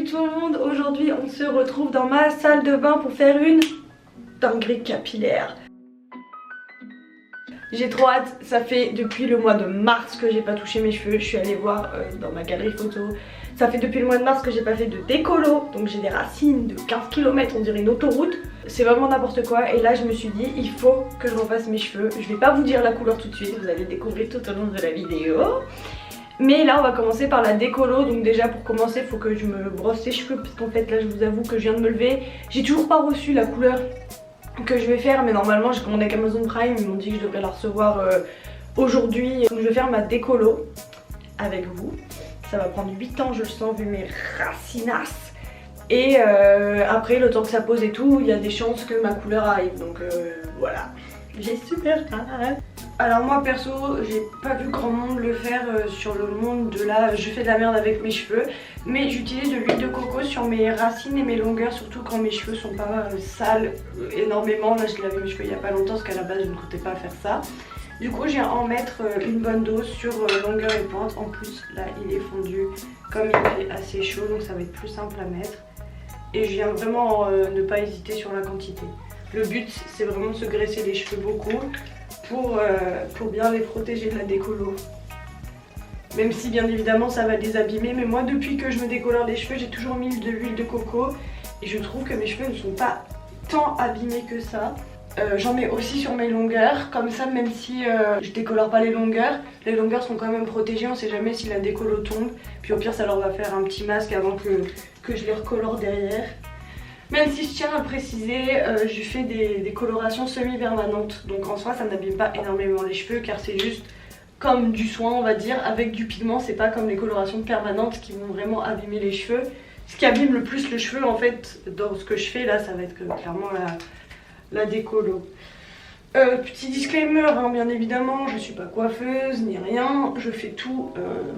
tout le monde, aujourd'hui on se retrouve dans ma salle de bain pour faire une dinguerie capillaire. J'ai trop hâte, ça fait depuis le mois de mars que j'ai pas touché mes cheveux, je suis allée voir dans ma galerie photo. Ça fait depuis le mois de mars que j'ai pas fait de décolo, donc j'ai des racines de 15 km, on dirait une autoroute. C'est vraiment n'importe quoi et là je me suis dit il faut que je refasse mes cheveux. Je vais pas vous dire la couleur tout de suite, vous allez le découvrir tout au long de la vidéo. Mais là on va commencer par la décolo, donc déjà pour commencer il faut que je me brosse les cheveux parce qu'en fait là je vous avoue que je viens de me lever. J'ai toujours pas reçu la couleur que je vais faire, mais normalement j'ai commandé avec Amazon Prime, ils m'ont dit que je devrais la recevoir aujourd'hui. Donc je vais faire ma décolo avec vous. Ça va prendre 8 ans je le sens vu mes racinasses. Et après le temps que ça pose et tout, il y a des chances que ma couleur arrive, donc voilà. J'ai super hâte. Alors moi perso, j'ai pas vu grand monde le faire sur le monde de là, je fais de la merde avec mes cheveux. Mais j'utilise de l'huile de coco sur mes racines et mes longueurs, surtout quand mes cheveux sont pas sales énormément. Là je lavais mes cheveux il y a pas longtemps parce qu'à la base je ne comptais pas faire ça. Du coup je viens en mettre une bonne dose sur longueur et pointe. En plus là il est fondu comme il est assez chaud, donc ça va être plus simple à mettre. Et je viens vraiment ne pas hésiter sur la quantité. Le but c'est vraiment de se graisser les cheveux beaucoup pour bien les protéger de la décolo. Même si bien évidemment ça va les abîmer, mais moi depuis que je me décolore les cheveux j'ai toujours mis de l'huile de coco et je trouve que mes cheveux ne sont pas tant abîmés que ça. J'en mets aussi sur mes longueurs, comme ça même si je décolore pas les longueurs sont quand même protégées, on sait jamais si la décolo tombe. Puis au pire ça leur va faire un petit masque avant que je les recolore derrière. Même si je tiens à le préciser, je fais des colorations semi-permanentes. Donc en soi ça n'abîme pas énormément les cheveux car c'est juste comme du soin on va dire avec du pigment. C'est pas comme les colorations permanentes qui vont vraiment abîmer les cheveux. Ce qui abîme le plus le cheveu en fait dans ce que je fais là, ça va être clairement la décolo. Petit disclaimer, hein, bien évidemment, je suis pas coiffeuse ni rien, je fais tout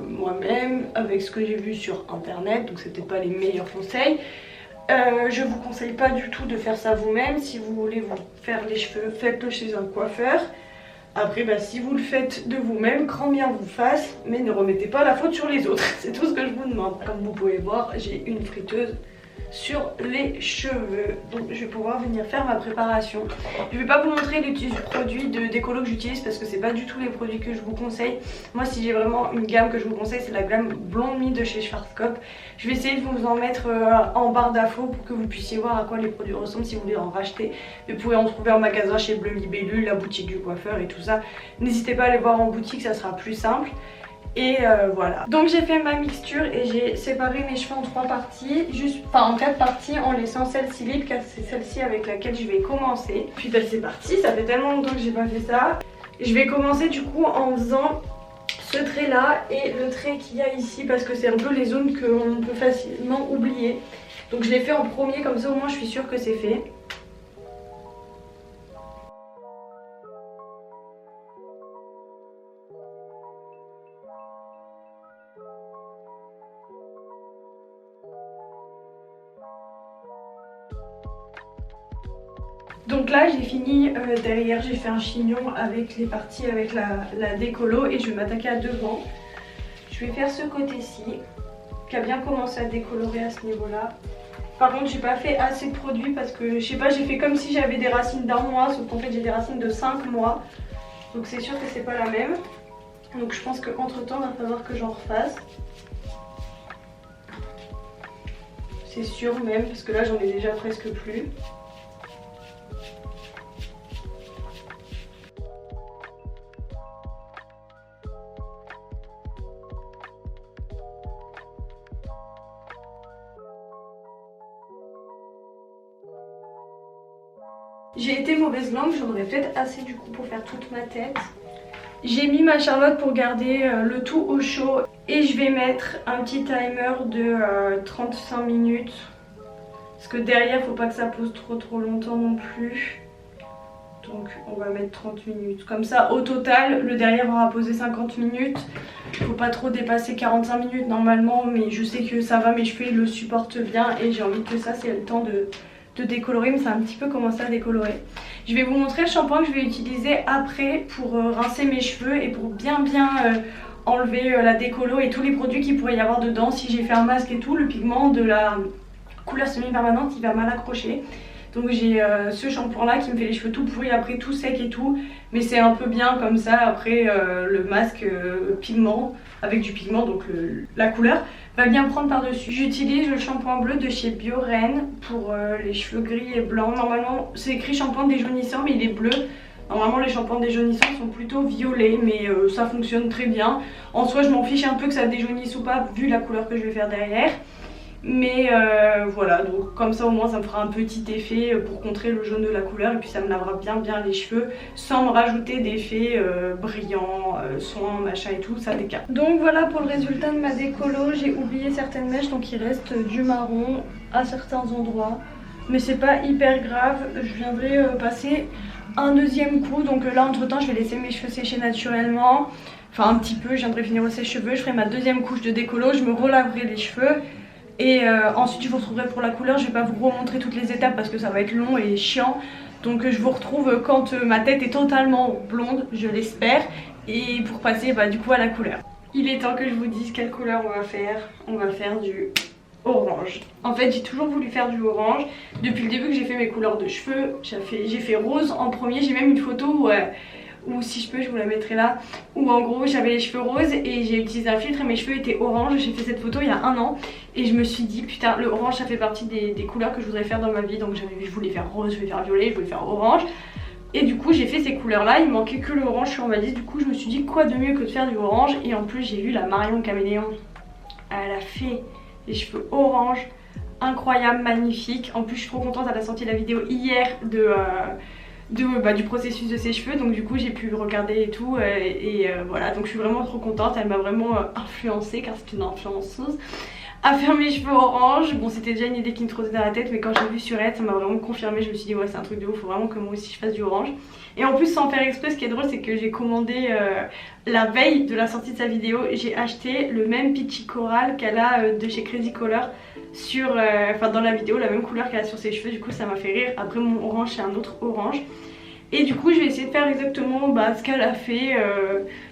moi-même avec ce que j'ai vu sur internet, donc c'était pas les meilleurs conseils. Je vous conseille pas du tout de faire ça vous-même. Si vous voulez vous faire les cheveux, faites-le chez un coiffeur. Après bah, si vous le faites de vous-même, grand bien vous fasse, mais ne remettez pas la faute sur les autres. C'est tout ce que je vous demande. Comme vous pouvez voir, j'ai une friteuse sur les cheveux, donc je vais pouvoir venir faire ma préparation. Je vais pas vous montrer les produits de décolo que j'utilise parce que c'est pas du tout les produits que je vous conseille. Moi si j'ai vraiment une gamme que je vous conseille, c'est la gamme Blonde Me de chez Schwarzkopf. Je vais essayer de vous en mettre en barre d'infos pour que vous puissiez voir à quoi les produits ressemblent si vous voulez en racheter. Vous pouvez en trouver en magasin chez Bleu Libellule, la boutique du coiffeur et tout ça. N'hésitez pas à aller voir en boutique, ça sera plus simple. Et voilà. Donc j'ai fait ma mixture et j'ai séparé mes cheveux en 3 parties, en 4 parties en laissant celle-ci libre car c'est celle-ci avec laquelle je vais commencer. Puis ben, c'est parti, ça fait tellement longtemps que j'ai pas fait ça. Je vais commencer du coup en faisant ce trait là et le trait qu'il y a ici parce que c'est un peu les zones qu'on peut facilement oublier. Donc je l'ai fait en premier, comme ça au moins je suis sûre que c'est fait. Donc là j'ai fini derrière, j'ai fait un chignon avec les parties avec la décolo et je vais m'attaquer à devant. Je vais faire ce côté-ci qui a bien commencé à décolorer à ce niveau-là. Par contre j'ai pas fait assez de produits parce que je sais pas, j'ai fait comme si j'avais des racines d'un mois, sauf qu'en fait j'ai des racines de 5 mois. Donc c'est sûr que c'est pas la même. Donc je pense qu'entre temps il va falloir que j'en refasse. C'est sûr même parce que là j'en ai déjà presque plus. J'ai été mauvaise langue, j'en aurais peut-être assez du coup pour faire toute ma tête. J'ai mis ma Charlotte pour garder le tout au chaud et je vais mettre un petit timer de 35 minutes. Parce que derrière faut pas que ça pose trop longtemps non plus. Donc on va mettre 30 minutes. Comme ça au total le derrière aura posé 50 minutes. Faut pas trop dépasser 45 minutes normalement, mais je sais que ça va, mes cheveux ils le supportent bien et j'ai envie que ça c'est le temps de décolorer, mais ça a un petit peu commencé à décolorer. Je vais vous montrer le shampoing que je vais utiliser après pour rincer mes cheveux et pour bien enlever la décolo et tous les produits qu'il pourrait y avoir dedans. Si j'ai fait un masque et tout, le pigment de la couleur semi-permanente il va mal accrocher. Donc j'ai ce shampoing là qui me fait les cheveux tout pourris après, tout sec et tout. Mais c'est un peu bien comme ça après le masque pigment avec du pigment, donc la couleur va bien prendre par dessus. J'utilise le shampoing bleu de chez Bioren pour les cheveux gris et blancs. Normalement c'est écrit shampoing déjaunissant mais il est bleu. Normalement les shampoings déjaunissants sont plutôt violets, mais ça fonctionne très bien. En soi je m'en fiche un peu que ça déjaunisse ou pas vu la couleur que je vais faire derrière. Mais voilà, donc comme ça au moins ça me fera un petit effet pour contrer le jaune de la couleur. Et puis ça me lavera bien les cheveux sans me rajouter d'effets brillants, soins, machin et tout, ça décale. Donc voilà pour le résultat de ma décolo. J'ai oublié certaines mèches donc il reste du marron à certains endroits. Mais c'est pas hyper grave, je viendrai passer un deuxième coup. Donc là entre temps je vais laisser mes cheveux sécher naturellement. Enfin un petit peu, je viendrai finir au sèche-cheveux, je ferai ma deuxième couche de décolo, je me relaverai les cheveux. Et ensuite je vous retrouverai pour la couleur. Je vais pas vous remontrer toutes les étapes parce que ça va être long et chiant. Donc je vous retrouve quand ma tête est totalement blonde, je l'espère. Et pour passer du coup à la couleur. Il est temps que je vous dise quelle couleur on va faire. On va faire du orange. En fait j'ai toujours voulu faire du orange. Depuis le début que j'ai fait mes couleurs de cheveux, j'ai fait rose en premier. J'ai même une photo où si je peux je vous la mettrai là, où en gros j'avais les cheveux roses et j'ai utilisé un filtre et mes cheveux étaient orange. J'ai fait cette photo il y a 1 an et je me suis dit putain le orange ça fait partie des couleurs que je voudrais faire dans ma vie. Donc je voulais faire rose, je voulais faire violet, je voulais faire orange. Et du coup j'ai fait ces couleurs là, il manquait que le orange sur ma liste. Du coup je me suis dit quoi de mieux que de faire du orange. Et en plus j'ai vu la Marion Caméléon, elle a fait les cheveux orange, incroyable, magnifique. En plus je suis trop contente, elle a sorti la vidéo hier du processus de ses cheveux, donc du coup j'ai pu regarder et tout voilà, donc je suis vraiment trop contente. Elle m'a vraiment influencée car c'est une influenceuse à faire mes cheveux orange. Bon c'était déjà une idée qui me trottait dans la tête mais quand j'ai vu sur elle ça m'a vraiment confirmé. Je me suis dit ouais c'est un truc de ouf, faut vraiment que moi aussi je fasse du orange. Et en plus sans faire exprès, ce qui est drôle c'est que j'ai commandé la veille de la sortie de sa vidéo, j'ai acheté le même Peachy Coral qu'elle a de chez Crazy Color sur, dans la vidéo, la même couleur qu'elle a sur ses cheveux. Du coup ça m'a fait rire. Après mon orange c'est un autre orange. Et du coup je vais essayer de faire exactement ce qu'elle a fait.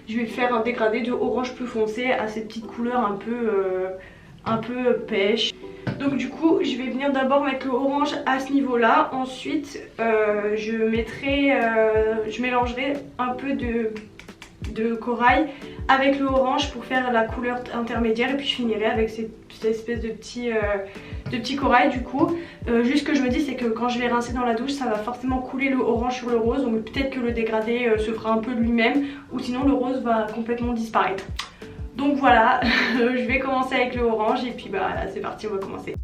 Je vais faire un dégradé de orange plus foncé à cette petite couleur un peu pêche. Donc du coup je vais venir d'abord mettre le orange à ce niveau là. Ensuite je mélangerai un peu de corail avec le orange pour faire la couleur intermédiaire. Et puis je finirai avec cette espèce de petit corail du coup. Juste ce que je me dis c'est que quand je vais rincer dans la douche ça va forcément couler le orange sur le rose. Donc peut-être que le dégradé se fera un peu de lui-même ou sinon le rose va complètement disparaître. Donc voilà, je vais commencer avec le orange et puis là c'est parti, on va commencer.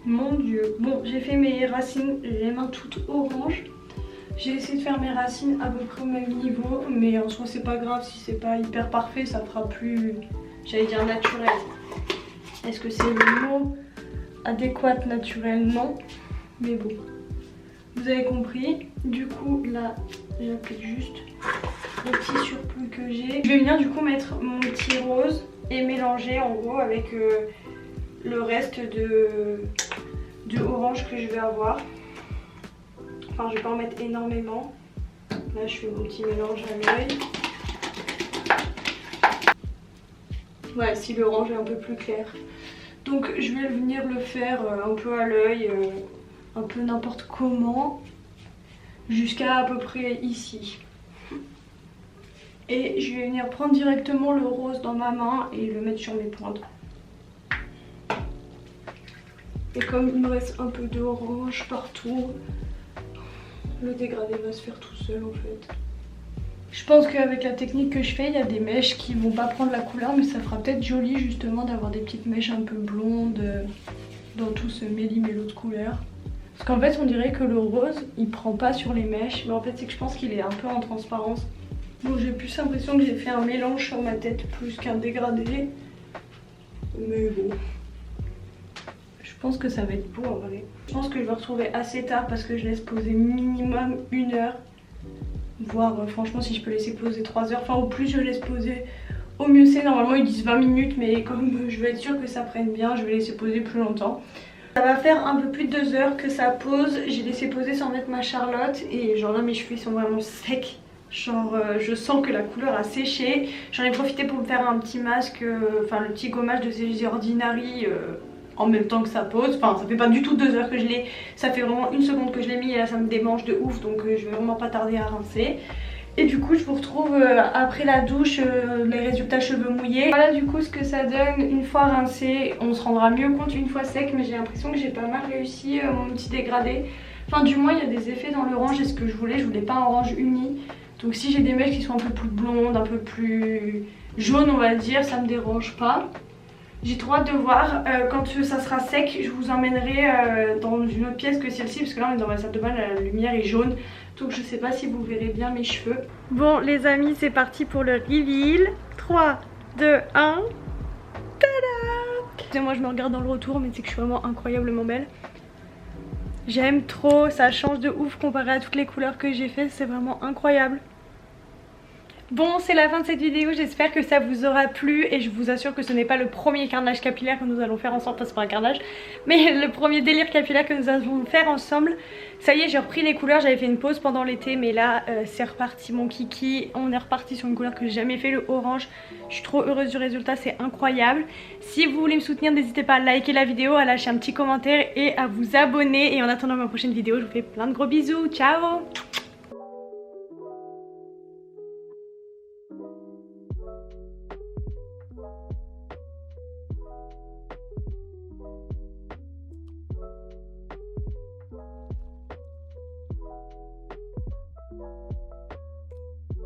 Mon dieu, bon j'ai fait mes racines, j'ai les mains toutes oranges. J'ai essayé de faire mes racines à peu près au même niveau, mais en soi c'est pas grave si c'est pas hyper parfait, ça fera plus, j'allais dire naturel. Est-ce que c'est le mot adéquat, naturel? Non, mais bon, vous avez compris. Du coup là j'applique juste le petit surplus que j'ai. Je vais venir du coup mettre mon petit rose et mélanger en gros avec le reste de orange que je vais avoir. Enfin je vais pas en mettre énormément. Là je fais mon petit mélange à l'œil. Ouais, si l'orange est un peu plus clair. Donc je vais venir le faire un peu à l'œil, un peu n'importe comment, jusqu'à à peu près ici. Et je vais venir prendre directement le rose dans ma main et le mettre sur mes pointes. Et comme il me reste un peu d'orange partout, le dégradé va se faire tout seul en fait. Je pense qu'avec la technique que je fais, il y a des mèches qui vont pas prendre la couleur, mais ça fera peut-être joli justement d'avoir des petites mèches un peu blondes dans tout ce méli-mélo de couleurs. Parce qu'en fait on dirait que le rose il prend pas sur les mèches, mais en fait c'est que je pense qu'il est un peu en transparence. Bon j'ai plus l'impression que j'ai fait un mélange sur ma tête plus qu'un dégradé. Mais bon, je pense que ça va être beau en vrai. Je pense que je vais retrouver assez tard parce que je laisse poser minimum 1 heure. voir franchement si je peux laisser poser 3 heures. Enfin au plus je laisse poser, au mieux c'est. Normalement ils disent 20 minutes mais comme je veux être sûre que ça prenne bien, je vais laisser poser plus longtemps. Ça va faire un peu plus de 2 heures que ça pose. J'ai laissé poser sans mettre ma Charlotte et genre là mes cheveux ils sont vraiment secs. Genre je sens que la couleur a séché. J'en ai profité pour me faire un petit masque, enfin le petit gommage de The Ordinary en même temps que ça pose. Enfin ça fait pas du tout 2 heures que je l'ai, ça fait vraiment 1 seconde que je l'ai mis et là ça me démange de ouf, donc je vais vraiment pas tarder à rincer. Et du coup je vous retrouve après la douche, les résultats cheveux mouillés. Voilà du coup ce que ça donne une fois rincé. On se rendra mieux compte une fois sec, mais j'ai l'impression que j'ai pas mal réussi mon petit dégradé. Enfin du moins il y a des effets dans l'orange et ce que je voulais pas un orange uni. Donc si j'ai des mèches qui sont un peu plus blondes, un peu plus jaunes on va dire, ça me dérange pas. J'ai trop hâte de voir. Quand ça sera sec, je vous emmènerai dans une autre pièce que celle-ci, parce que là on est dans ma salle de bain, la lumière est jaune. Donc je sais pas si vous verrez bien mes cheveux. Bon les amis, c'est parti pour le reveal. 3, 2, 1. Tada! Moi je me regarde dans le retour, mais c'est que je suis vraiment incroyablement belle. J'aime trop, ça change de ouf comparé à toutes les couleurs que j'ai fait, c'est vraiment incroyable. Bon, c'est la fin de cette vidéo, j'espère que ça vous aura plu et je vous assure que ce n'est pas le premier carnage capillaire que nous allons faire ensemble, enfin c'est pas un carnage, mais le premier délire capillaire que nous allons faire ensemble. Ça y est, j'ai repris les couleurs, j'avais fait une pause pendant l'été mais là c'est reparti mon kiki, on est reparti sur une couleur que j'ai jamais fait, le orange. Je suis trop heureuse du résultat, c'est incroyable. Si vous voulez me soutenir, n'hésitez pas à liker la vidéo, à lâcher un petit commentaire et à vous abonner. Et en attendant ma prochaine vidéo, je vous fais plein de gros bisous, ciao!